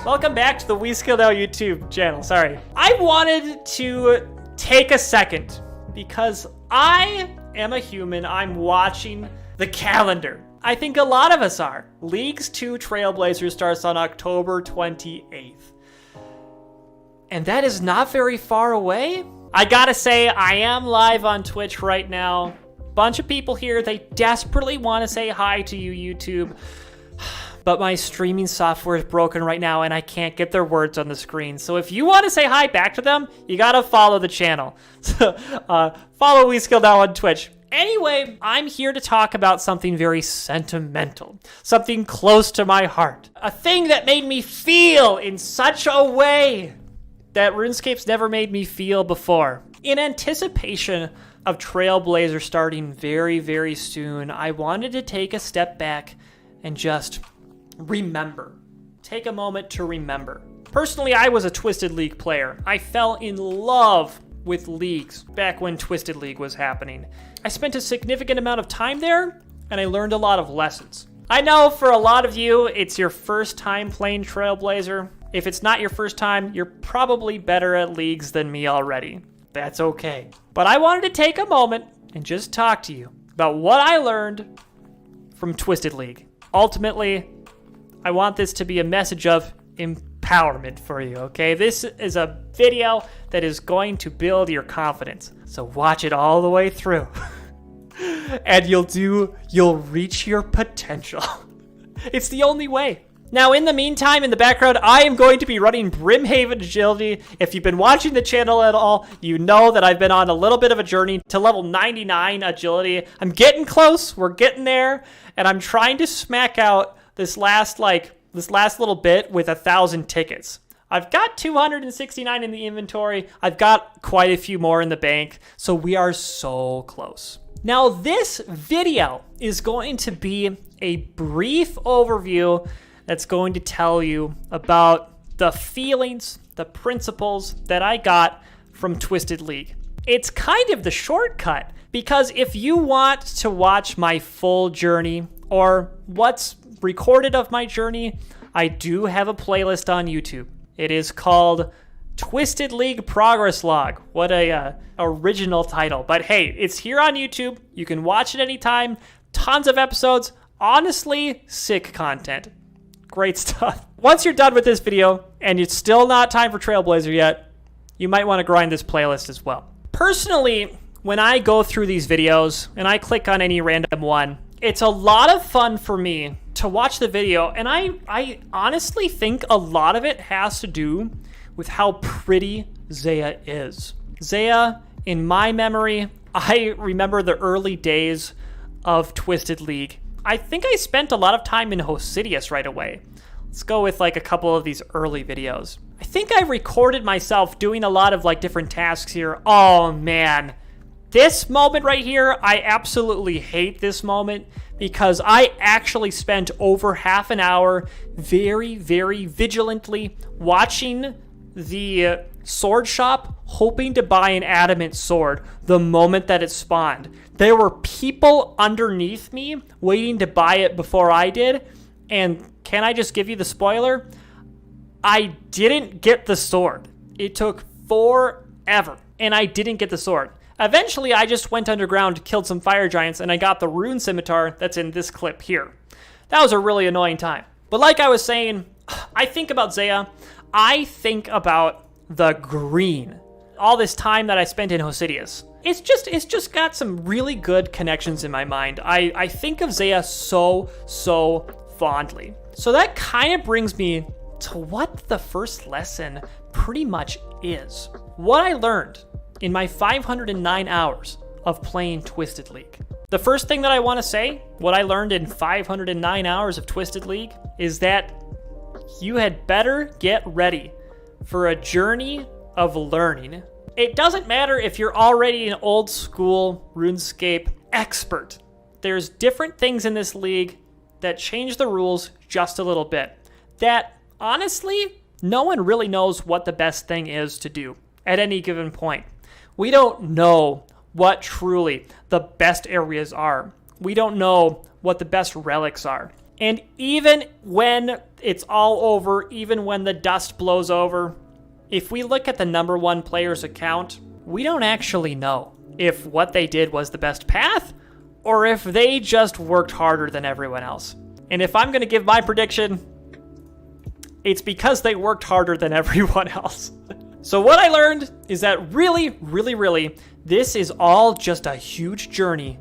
Welcome back to the WeSkillNow YouTube channel. Sorry. I wanted to take a second because I am a human. I'm watching the calendar. I think a lot of us are. Leagues Two Trailblazer starts on October 28th. And that is not very far away. I gotta say, I am live on Twitch right now. Bunch of people here, they desperately want to say hi to you, YouTube. But my streaming software is broken right now and I can't get their words on the screen. So if you want to say hi back to them, you gotta follow the channel. Follow WeSkillNow on Twitch. Anyway, I'm here to talk about something very sentimental, something close to my heart, a thing that made me feel in such a way that RuneScape's never made me feel before. In anticipation of Trailblazer starting very, very soon, I wanted to take a step back and just remember. Take a moment to remember. Personally, I was a Twisted League player. I fell in love with Leagues back when Twisted League was happening. I spent a significant amount of time there, and I learned a lot of lessons. I know for a lot of you, it's your first time playing Trailblazer. If it's not your first time, you're probably better at Leagues than me already. That's okay. But I wanted to take a moment and just talk to you about what I learned from Twisted League. Ultimately, I want this to be a message of empowerment for you, okay? This is a video that is going to build your confidence. So watch it all the way through. And you'll reach your potential. It's the only way. Now, in the meantime, in the background, I am going to be running Brimhaven Agility. If you've been watching the channel at all, you know that I've been on a little bit of a journey to level 99 Agility. I'm getting close. We're getting there. And I'm trying to smack out this last little bit with 1,000 tickets. I've got 269 in the inventory. I've got quite a few more in the bank. So we are so close. Now, this video is going to be a brief overview that's going to tell you about the feelings, the principles that I got from Twisted League. It's kind of the shortcut because if you want to watch my full journey or what's recorded of my journey, I do have a playlist on YouTube. It is called Twisted League Progress Log. What a original title. But hey, it's here on YouTube. You can watch it anytime. Tons of episodes. Honestly, sick content. Great stuff. Once you're done with this video and it's still not time for Trailblazer yet, you might want to grind this playlist as well. Personally, when I go through these videos and I click on any random one, it's a lot of fun for me to watch the video, and I honestly think a lot of it has to do with how pretty Zaya is. Zaya, in my memory, I remember the early days of Twisted League. I think I spent a lot of time in Hosidius right away. Let's go with like a couple of these early videos. I think I recorded myself doing a lot of like different tasks here. Oh man. This moment right here, I absolutely hate this moment because I actually spent over half an hour very, very vigilantly watching the sword shop, hoping to buy an adamant sword the moment that it spawned. There were people underneath me waiting to buy it before I did, and can I just give you the spoiler? I didn't get the sword. It took forever, and I didn't get the sword. Eventually, I just went underground, killed some fire giants, and I got the rune scimitar that's in this clip here. That was a really annoying time. But like I was saying, I think about Zaya. I think about the green. All this time that I spent in Hosidius. It's just got some really good connections in my mind. I think of Zaya so fondly. So that kind of brings me to what the first lesson pretty much is. What I learned in my 509 hours of playing Twisted League. The first thing that I want to say, what I learned in 509 hours of Twisted League, is that you had better get ready for a journey of learning. It doesn't matter if you're already an old school RuneScape expert. There's different things in this league that change the rules just a little bit. That, honestly, no one really knows what the best thing is to do at any given point. We don't know what truly the best areas are. We don't know what the best relics are. And even when it's all over, even when the dust blows over, if we look at the number one player's account, we don't actually know if what they did was the best path or if they just worked harder than everyone else. And if I'm going to give my prediction, it's because they worked harder than everyone else. So what I learned is that really, this is all just a huge journey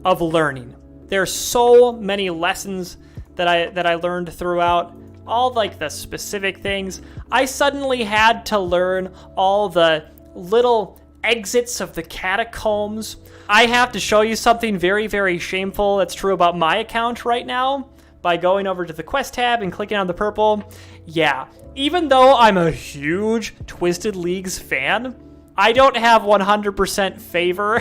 of learning. There's so many lessons that I learned throughout, all like the specific things. I suddenly had to learn all the little exits of the catacombs. I have to show you something very, very shameful that's true about my account right now by going over to the quest tab and clicking on the purple. Yeah, even though I'm a huge Twisted Leagues fan, I don't have 100% favor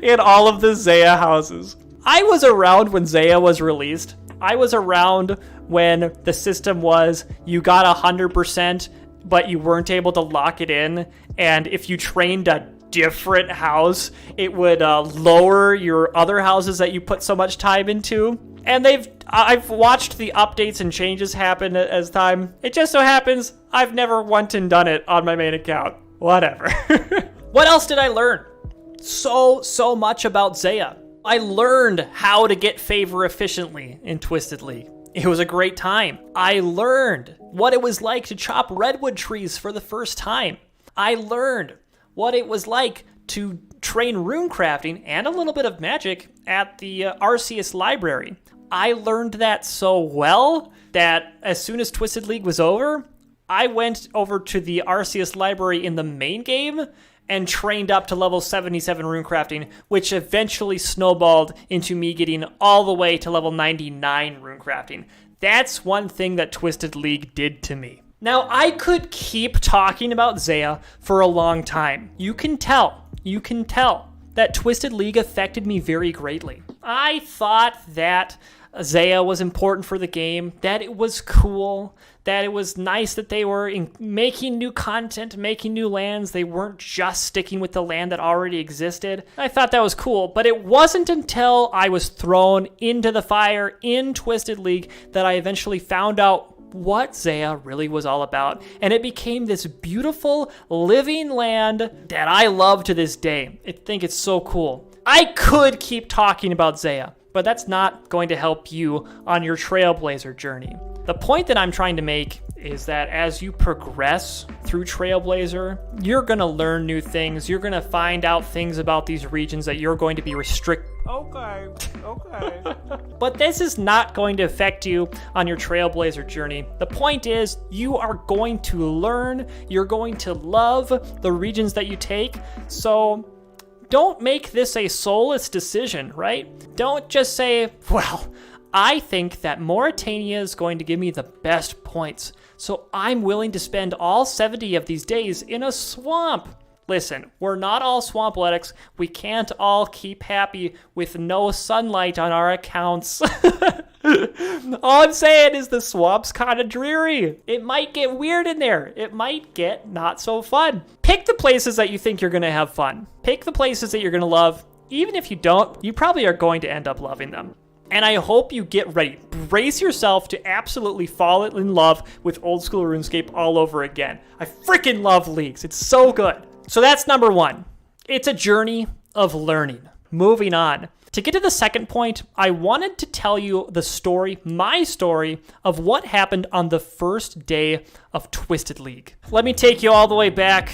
in all of the Zaya houses. I was around when Zaya was released. I was around when the system was you got 100%, but you weren't able to lock it in. And if you trained a different house, it would lower your other houses that you put so much time into. And I've watched the updates and changes happen as time. It just so happens I've never once and done it on my main account. Whatever. What else did I learn? So much about Zaya. I learned how to get favor efficiently in Twisted League. It was a great time. I learned what it was like to chop redwood trees for the first time. I learned what it was like to train rune crafting and a little bit of magic at the Arceus library. I learned that so well that as soon as Twisted League was over, I went over to the Arceus library in the main game and trained up to level 77 runecrafting, which eventually snowballed into me getting all the way to level 99 runecrafting. That's one thing that Twisted League did to me. Now, I could keep talking about Zaya for a long time. You can tell that Twisted League affected me very greatly. I thought that Zaya was important for the game, that it was cool, that it was nice that they were making new content, making new lands. They weren't just sticking with the land that already existed. I thought that was cool, but it wasn't until I was thrown into the fire in Twisted League that I eventually found out what Zaya really was all about, and it became this beautiful living land that I love to this day. I think it's so cool. I could keep talking about Zaya, but that's not going to help you on your Trailblazer journey. The point that I'm trying to make is that as you progress through Trailblazer, you're going to learn new things. You're going to find out things about these regions that you're going to be restricted. Okay. But this is not going to affect you on your Trailblazer journey. The point is, you are going to learn, you're going to love the regions that you take, so don't make this a soulless decision, right? Don't just say, well, I think that Mauritania is going to give me the best points, so I'm willing to spend all 70 of these days in a swamp. Listen, we're not all swampletics. We can't all keep happy with no sunlight on our accounts. All I'm saying is the swamp's kind of dreary. It might get weird in there. It might get not so fun. Pick the places that you think you're going to have fun. Pick the places that you're going to love. Even if you don't, you probably are going to end up loving them. And I hope you get ready. Brace yourself to absolutely fall in love with old school RuneScape all over again. I freaking love Leagues. It's so good. So that's number one. It's a journey of learning. Moving on. To get to the second point, I wanted to tell you the story, my story, of what happened on the first day of Twisted League. Let me take you all the way back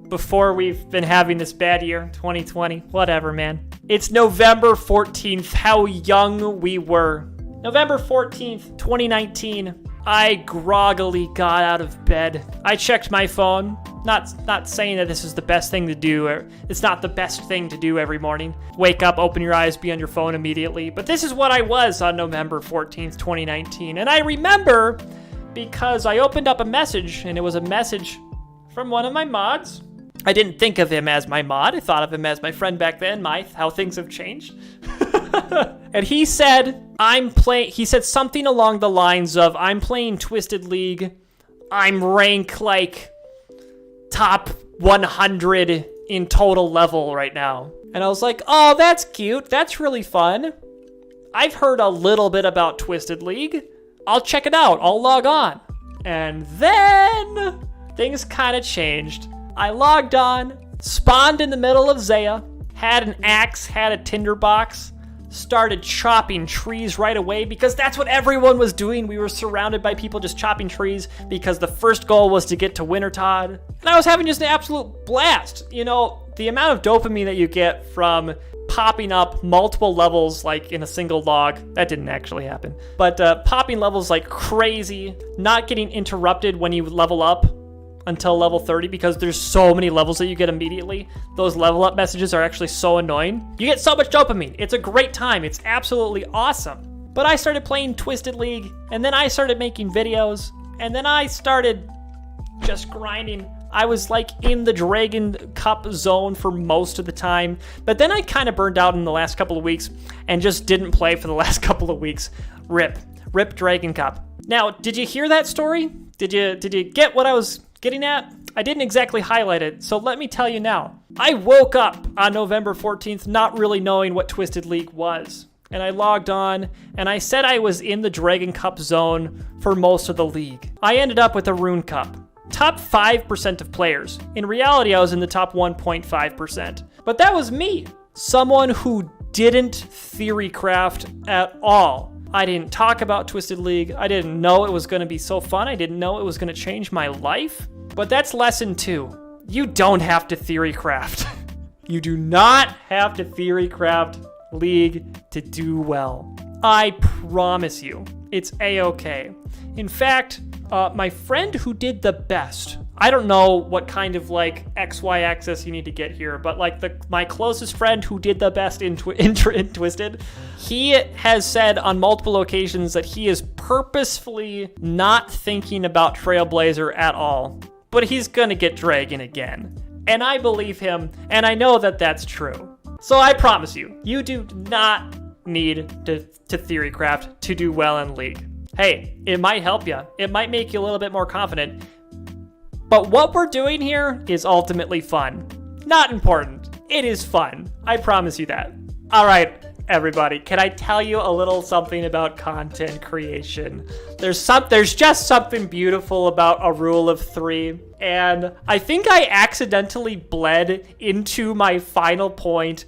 before we've been having this bad year, 2020. Whatever, man. It's November 14th, how young we were. November 14th, 2019. I groggily got out of bed. I checked my phone. Not saying that this is the best thing to do, or it's not the best thing to do every morning. Wake up, open your eyes, be on your phone immediately. But this is what I was on November 14th, 2019. And I remember because I opened up a message, and it was a message from one of my mods. I didn't think of him as my mod. I thought of him as my friend back then. How things have changed. And he said, he said something along the lines of, I'm playing Twisted League. I'm rank like top 100 in total level right now. And I was like, oh, that's cute. That's really fun. I've heard a little bit about Twisted League. I'll check it out. I'll log on. And then things kind of changed. I logged on, spawned in the middle of Zaya, had an axe, had a tinderbox, started chopping trees right away because that's what everyone was doing. We were surrounded by people just chopping trees because the first goal was to get to Wintertod. And I was having just an absolute blast. You know, the amount of dopamine that you get from popping up multiple levels like in a single log, that didn't actually happen, but popping levels like crazy, not getting interrupted when you level up until level 30 because there's so many levels that you get immediately. Those level up messages are actually so annoying. You get so much dopamine. It's a great time. It's absolutely awesome. But I started playing Twisted League, and then I started making videos, and then I started just grinding. I was like in the Dragon Cup zone for most of the time, but then I kind of burned out in the last couple of weeks and just didn't play for the last couple of weeks. Rip Dragon Cup. Now, did you hear that story? Did you get what I was getting at? I didn't exactly highlight it, so let me tell you now. I woke up on November 14th not really knowing what Twisted League was. And I logged on, and I said I was in the Dragon Cup zone for most of the league. I ended up with a Rune Cup. Top 5% of players. In reality, I was in the top 1.5%. But that was me. Someone who didn't theory craft at all. I didn't talk about Twisted League. I didn't know it was going to be so fun. I didn't know it was going to change my life. But that's lesson 2. You don't have to theory craft. You do not have to theory craft League to do well. I promise you, it's a-okay. In fact, my friend who did the best, I don't know what kind of like XY axis you need to get here, but like my closest friend who did the best in Twisted, he has said on multiple occasions that he is purposefully not thinking about Trailblazer at all, but he's gonna get Dragon again. And I believe him, and I know that that's true. So I promise you, you do not need to theory craft to do well in League. Hey, it might help you. It might make you a little bit more confident. But what we're doing here is ultimately fun. Not important. It is fun. I promise you that. All right, everybody, can I tell you a little something about content creation? There's just something beautiful about a rule of 3. And I think I accidentally bled into my final point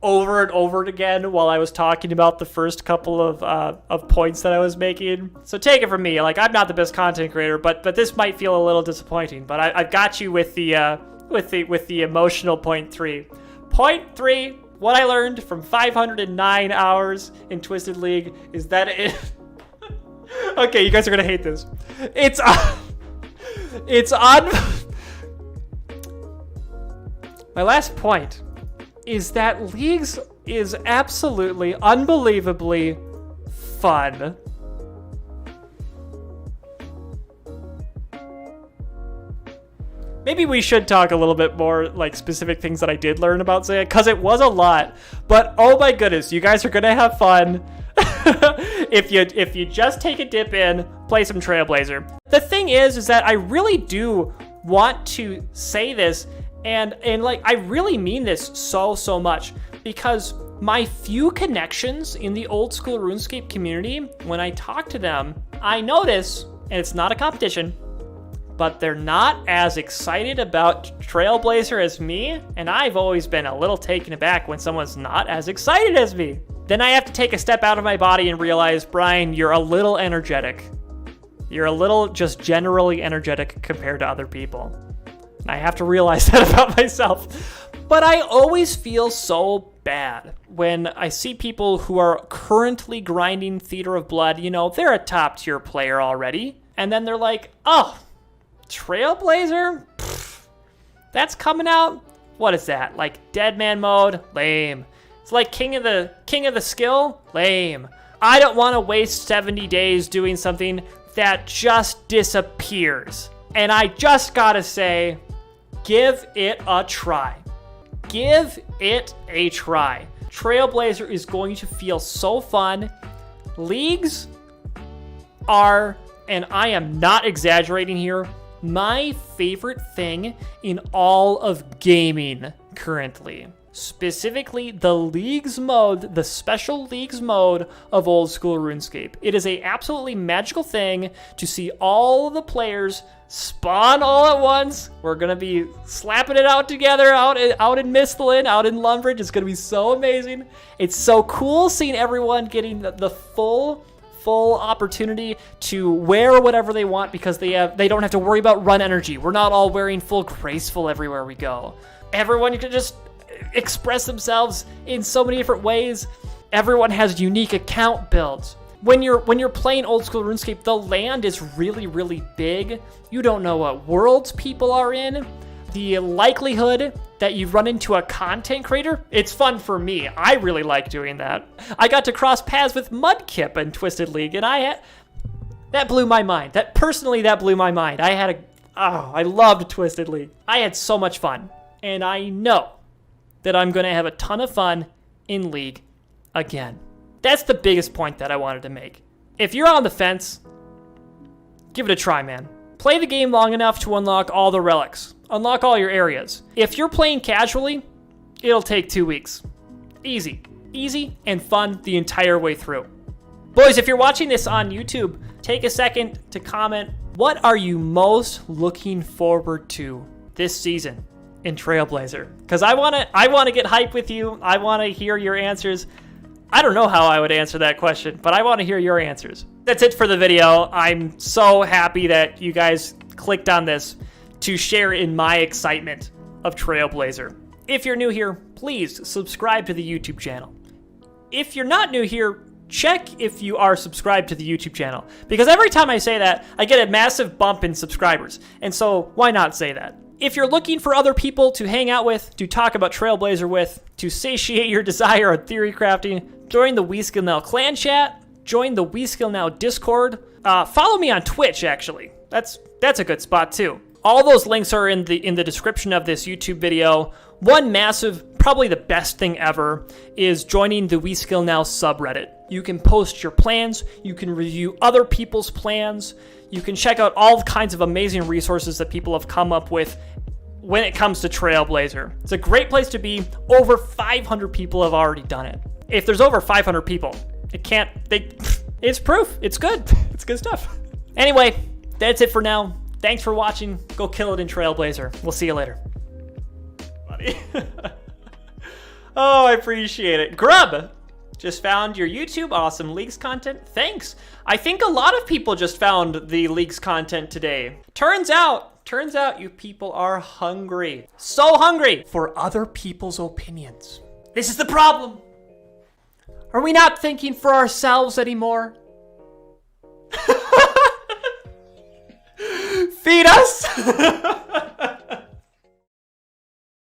over and over again while I was talking about the first couple of points that I was making. So take it from me, like I'm not the best content creator, but this might feel a little disappointing. But I've got you with the emotional point 3. Point 3. What I learned from 509 hours in Twisted League is that it. Okay, you guys are gonna hate this. It's on. My last point is that Leagues is absolutely, unbelievably fun. Maybe we should talk a little bit more like specific things that I did learn about Zaya, because it was a lot. But oh my goodness, you guys are gonna have fun. If you just take a dip in, play some Trailblazer. The thing is that I really do want to say this, and like I really mean this so much, because my few connections in the old school RuneScape community, when I talk to them, I notice, and it's not a competition, but they're not as excited about Trailblazer as me, and I've always been a little taken aback when someone's not as excited as me. Then I have to take a step out of my body and realize, Brian, you're a little energetic. You're a little just generally energetic compared to other people. And I have to realize that about myself. But I always feel so bad when I see people who are currently grinding Theater of Blood. You know, they're a top tier player already. And then they're like, oh, Trailblazer? Pfft, that's coming out? What is that? Like Dead Man mode? Lame. It's like King of the Skill? Lame. I don't want to waste 70 days doing something that just disappears. And I just gotta say, give it a try. Give it a try. Trailblazer is going to feel so fun. Leagues are, and I am not exaggerating here, my favorite thing in all of gaming currently. specifically the Leagues mode, the special Leagues mode of old school RuneScape. It is a absolutely magical thing to see all the players spawn all at once. We're gonna be slapping it out together out in Misthalin, out in Lumbridge. It's gonna be so amazing. It's so cool seeing everyone getting the full opportunity to wear whatever they want because they don't have to worry about run energy. We're not all wearing full graceful everywhere we go. Everyone can just express themselves in so many different ways. Everyone has unique account builds. When you're playing old school RuneScape, the land is really, really big. You don't know what worlds people are in. The likelihood that you run into a content creator, it's fun for me. I really like doing that. I got to cross paths with Mudkip in Twisted League, and that blew my mind. That blew my mind. I loved Twisted League. I had so much fun, and I know that I'm gonna have a ton of fun in League again. That's the biggest point that I wanted to make. If you're on the fence, give it a try, man. Play the game long enough to unlock all the relics. Unlock all your areas. If you're playing casually, it'll take 2 weeks. Easy. Easy and fun the entire way through. Boys, if you're watching this on YouTube, take a second to comment, what are you most looking forward to this season in Trailblazer? Because I wanna get hyped with you. I wanna hear your answers. I don't know how I would answer that question, but I want to hear your answers. That's it for the video. I'm so happy that you guys clicked on this to share in my excitement of Trailblazer. If you're new here, please subscribe to the YouTube channel. If you're not new here, check if you are subscribed to the YouTube channel. Because every time I say that, I get a massive bump in subscribers. And so why not say that? If you're looking for other people to hang out with, to talk about Trailblazer with, to satiate your desire on theory crafting, join the WeSkillNow clan chat, join the WeSkillNow Discord, follow me on Twitch, actually. That's a good spot, too. All those links are in the description of this YouTube video. One massive, probably the best thing ever, is joining the WeSkillNow subreddit. You can post your plans, you can review other people's plans, you can check out all kinds of amazing resources that people have come up with when it comes to Trailblazer. It's a great place to be. Over 500 people have already done it. If there's over 500 people, it's proof. It's good. It's good stuff. Anyway, that's it for now. Thanks for watching. Go kill it in Trailblazer. We'll see you later. Buddy. Oh, I appreciate it. Grub! Just found your YouTube. Awesome Leagues content. Thanks. I think a lot of people just found the Leagues content today. Turns out you people are hungry. So hungry for other people's opinions. This is the problem. Are we not thinking for ourselves anymore? Feed us!